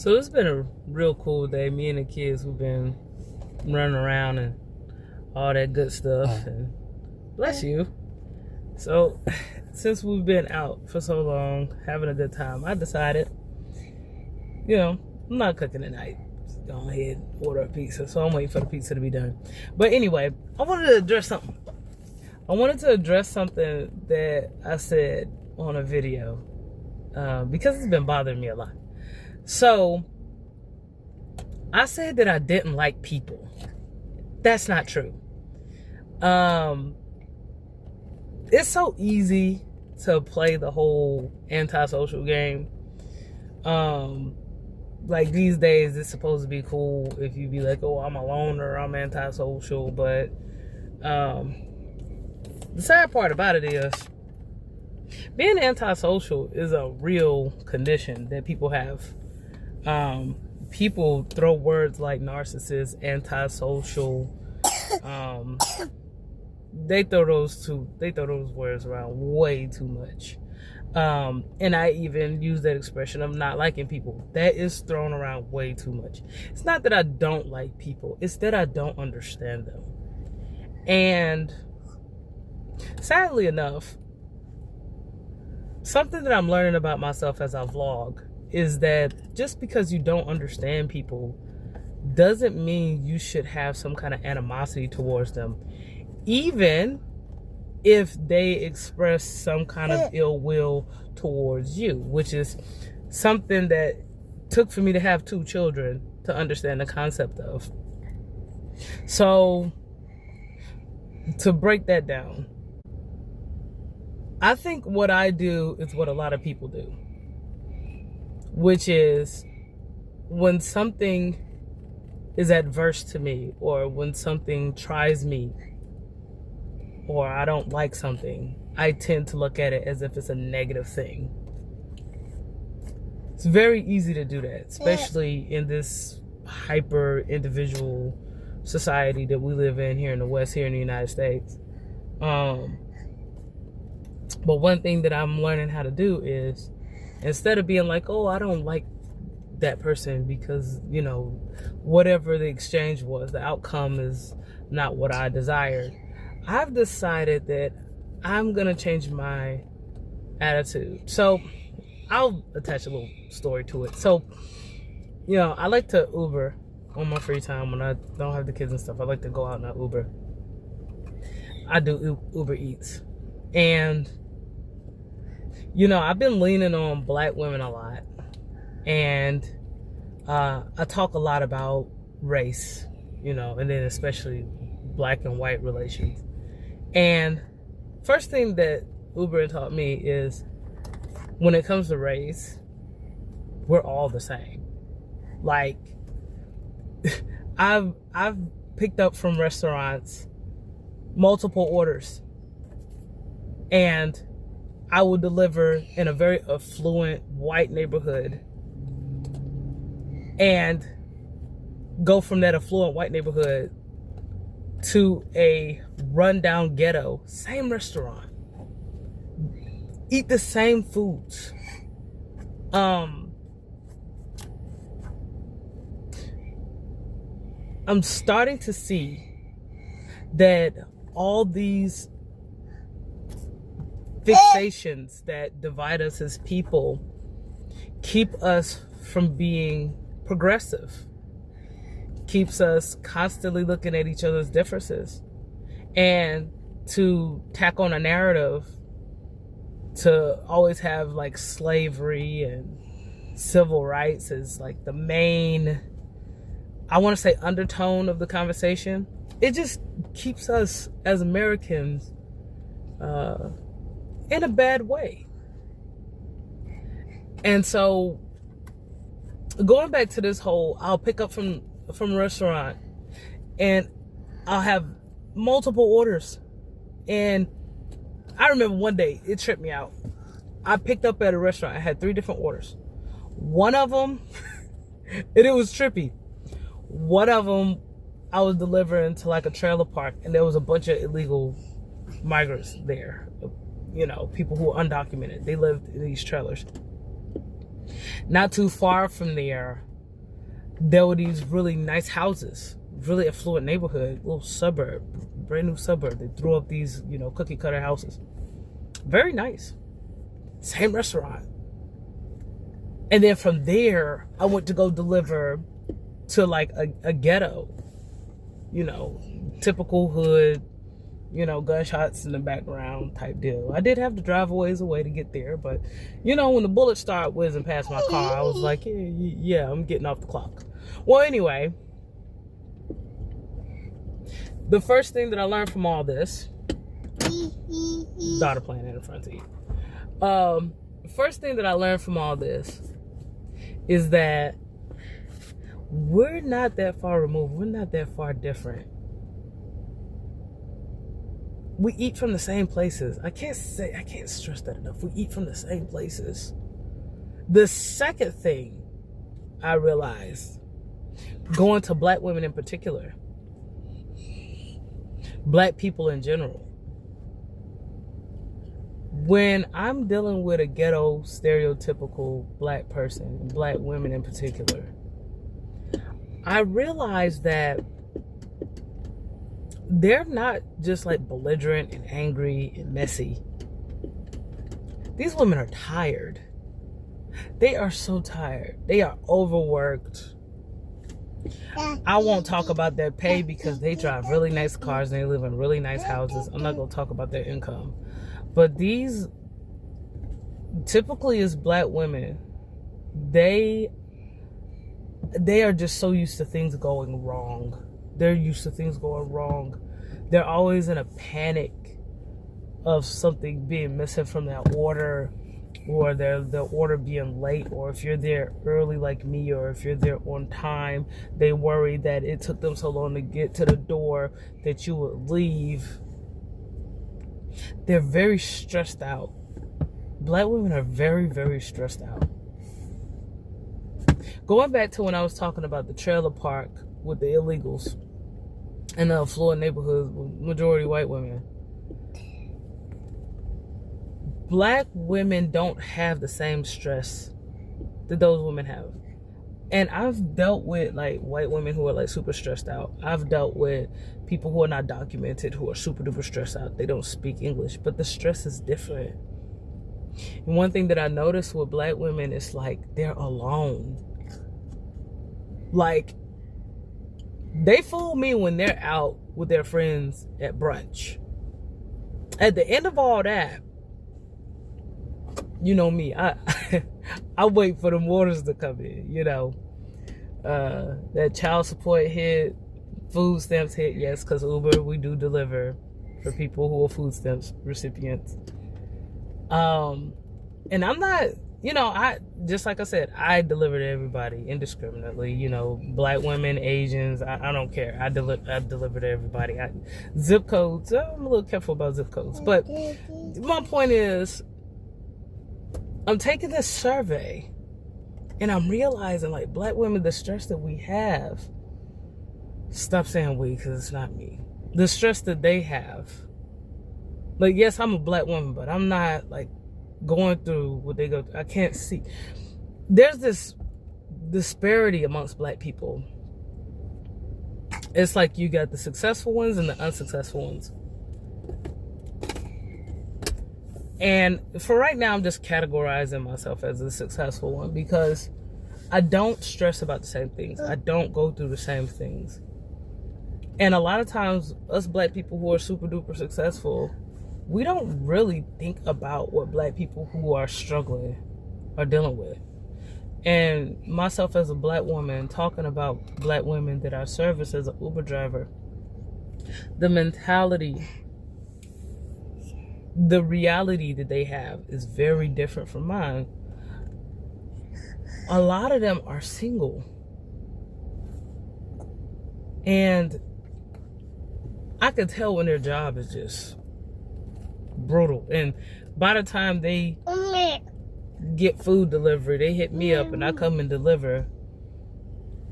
So it's been a real cool day. Me and the kids, we've been running around and all that good stuff. And bless you. So since we've been out for so long, having a good time, I decided, I'm not cooking tonight. Just go ahead, order a pizza. So I'm waiting for the pizza to be done. But anyway, I wanted to address something. I wanted to address something that I said on a video because it's been bothering me a lot. So, I said that I didn't like people. That's not true. It's so easy to play the whole antisocial game. Like these days, it's supposed to be cool if you be like, oh, I'm a loner, I'm antisocial. But the sad part about it is, being antisocial is a real condition that people have. People throw words like narcissist, antisocial. They throw those words around way too much. And I even use that expression of not liking people. That is thrown around way too much. It's not that I don't like people. It's that I don't understand them. And sadly enough, something that I'm learning about myself as I vlog is that just because you don't understand people doesn't mean you should have some kind of animosity towards them, even if they express some kind of ill will towards you, which is something that took for me to have 2 children to understand the concept of. So, to break that down, I think what I do is what a lot of people do, which is when something is adverse to me, or when something tries me, or I don't like something, I tend to look at it as if it's a negative thing. It's very easy to do that, especially in this hyper individual society that we live in here in the West, here in the United States. But one thing that I'm learning how to do is, instead of being like, oh, I don't like that person because, whatever the exchange was, the outcome is not what I desired. I've decided that I'm going to change my attitude. So I'll attach a little story to it. So, I like to Uber on my free time when I don't have the kids and stuff. I like to go out and I Uber. I do Uber Eats. And I've been leaning on black women a lot, and I talk a lot about race, and then especially black and white relations. And first thing that Uber taught me is, when it comes to race, we're all the same. Like, I've picked up from restaurants multiple orders, and I will deliver in a very affluent white neighborhood and go from that affluent white neighborhood to a rundown ghetto, same restaurant, eat the same foods. I'm starting to see that all these fixations that divide us as people keep us from being progressive, keeps us constantly looking at each other's differences, and to tack on a narrative to always have like slavery and civil rights as like the main, I want to say, undertone of the conversation. It just keeps us as Americans in a bad way. And so, going back to this whole, I'll pick up from a restaurant and I'll have multiple orders. And I remember one day, it tripped me out. I picked up at a restaurant. I had 3 different orders. One of them, and it was trippy. One of them, I was delivering to like a trailer park, and there was a bunch of illegal migrants there. People who were undocumented. They lived in these trailers. Not too far from there, there were these really nice houses, really affluent neighborhood, little suburb, brand new suburb. They threw up these, cookie cutter houses. Very nice. Same restaurant. And then from there, I went to go deliver to like a ghetto, typical hood, gunshots in the background type deal. I did have to drive a ways away to get there, but when the bullets started whizzing past my car, I was like, yeah, I'm getting off the clock. Well, anyway, the first thing that I learned from all this, daughter playing in front of you. First thing that I learned from all this is that we're not that far removed. We're not that far different. We eat from the same places. I can't stress that enough. We eat from the same places. The second thing I realized, going to black women in particular, black people in general, when I'm dealing with a ghetto, stereotypical black person, black women in particular, I realize that they're not just like belligerent and angry and messy. These women are tired. They are so tired. They are overworked. I won't talk about their pay because they drive really nice cars and they live in really nice houses. I'm not going to talk about their income. But these, typically as black women, they are just so used to things going wrong. They're used to things going wrong. They're always in a panic of something being missing from their order, or their order being late, or if you're there early like me, or if you're there on time, they worry that it took them so long to get to the door that you would leave. They're very stressed out. Black women are very, very stressed out. Going back to when I was talking about the trailer park with the illegals in the affluent neighborhoods with majority white women, black women don't have the same stress that those women have. And I've dealt with like white women who are like super stressed out. I've dealt with people who are not documented, who are super duper stressed out. They don't speak English, but the stress is different. And one thing that I noticed with black women is like they're alone. Like, they fool me when they're out with their friends at brunch. At the end of all that, you know me, I wait for the waters to come in, that child support hit, food stamps hit, yes, because Uber, we do deliver for people who are food stamps recipients. And I'm not, just like I said, I deliver to everybody indiscriminately, black women, Asians, I don't care. I deliver to everybody. Zip codes, I'm a little careful about zip codes. But my point is, I'm taking this survey and I'm realizing, like, black women, the stress that we have, stop saying we because it's not me. The stress that they have. Like, yes, I'm a black woman, but I'm not, like, going through what they go through. I can't see. There's this disparity amongst black people. It's like you got the successful ones and the unsuccessful ones. And for right now, I'm just categorizing myself as a successful one because I don't stress about the same things. I don't go through the same things. And a lot of times, us black people who are super duper successful, we don't really think about what black people who are struggling are dealing with. And myself as a black woman, talking about black women that I service as an Uber driver, the mentality, the reality that they have is very different from mine. A lot of them are single. And I can tell when their job is just brutal. And by the time they get food delivery, they hit me up and I come and deliver.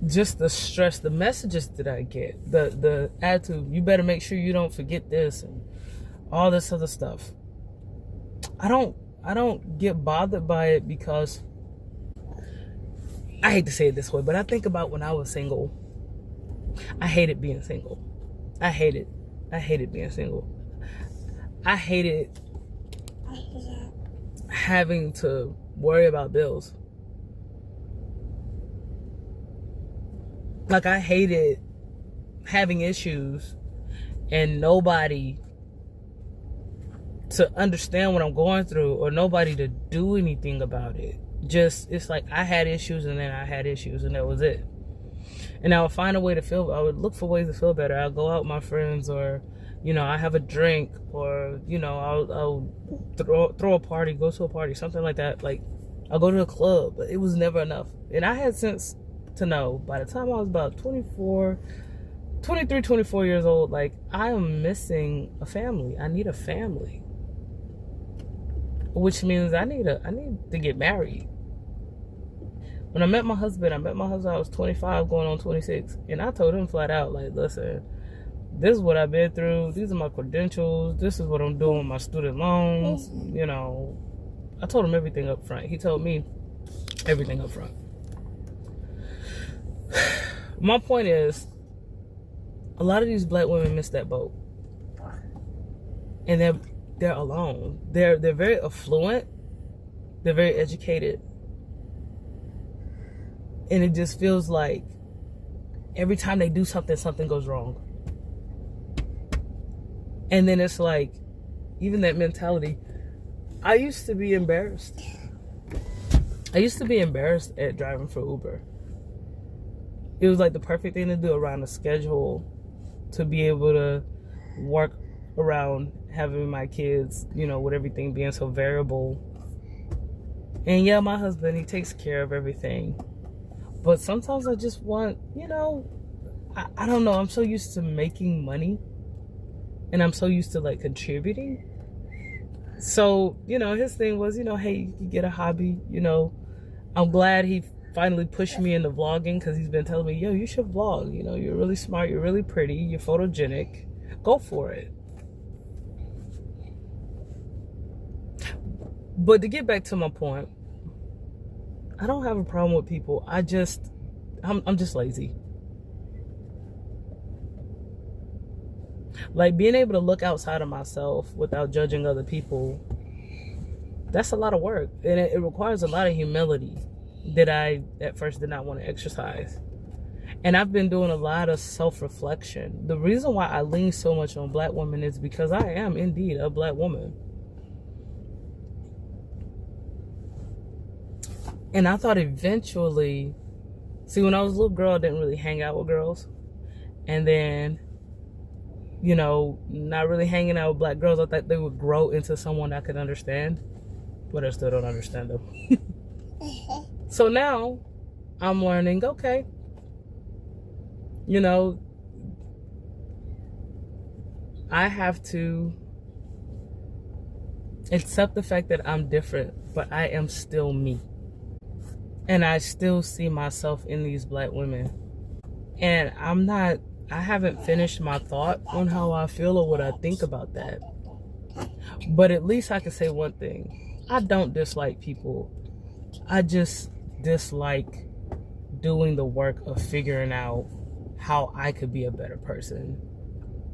Just the stress, the messages that I get, the attitude, you better make sure you don't forget this and all this other stuff. I don't get bothered by it because I hate to say it this way, but I think about when I was single. I hated being single. I hated being single. I hated having to worry about bills. Like, I hated having issues and nobody to understand what I'm going through, or nobody to do anything about it. Just, it's like I had issues and then I had issues and that was it. And I would find a way to feel, I would look for ways to feel better. I'll go out with my friends, or, you know, I have a drink, or, you know, I'll throw a party, go to a party, something like that. Like, I'll go to a club, but it was never enough. And I had sense to know by the time I was about 23, 24 years old, like, I am missing a family. I need a family. Which means I need to get married. When I met my husband, I was 25 going on 26. And I told him flat out, like, listen, this is what I've been through. These are my credentials. This is what I'm doing with my student loans. You know, I told him everything up front. He told me everything up front. My point is, a lot of these black women miss that boat. And they're alone. They're very affluent. They're very educated. And it just feels like every time they do something, something goes wrong. And then it's like, even that mentality. I used to be embarrassed. At driving for Uber. It was like the perfect thing to do around a schedule, to be able to work around having my kids, you know, with everything being so variable. And yeah, my husband, he takes care of everything. But sometimes I just want, you know, I don't know. I'm so used to making money. And I'm so used to, like, contributing. So, you know, his thing was, you know, hey, you can get a hobby. You know, I'm glad he finally pushed me into vlogging, because he's been telling me, yo, you should vlog. You know, you're really smart. You're really pretty. You're photogenic. Go for it. But to get back to my point, I don't have a problem with people. I'm just lazy. Like, being able to look outside of myself without judging other people, that's a lot of work. And it requires a lot of humility that I at first did not want to exercise. And I've been doing a lot of self-reflection. The reason why I lean so much on black women is because I am indeed a black woman. And I thought eventually, see, when I was a little girl, I didn't really hang out with girls. And then, you know, not really hanging out with black girls, I thought they would grow into someone I could understand. But I still don't understand them. So now, I'm learning, okay, you know, I have to accept the fact that I'm different, but I am still me. And I still see myself in these black women. And I haven't finished my thought on how I feel or what I think about that. But at least I can say one thing. I don't dislike people. I just dislike doing the work of figuring out how I could be a better person.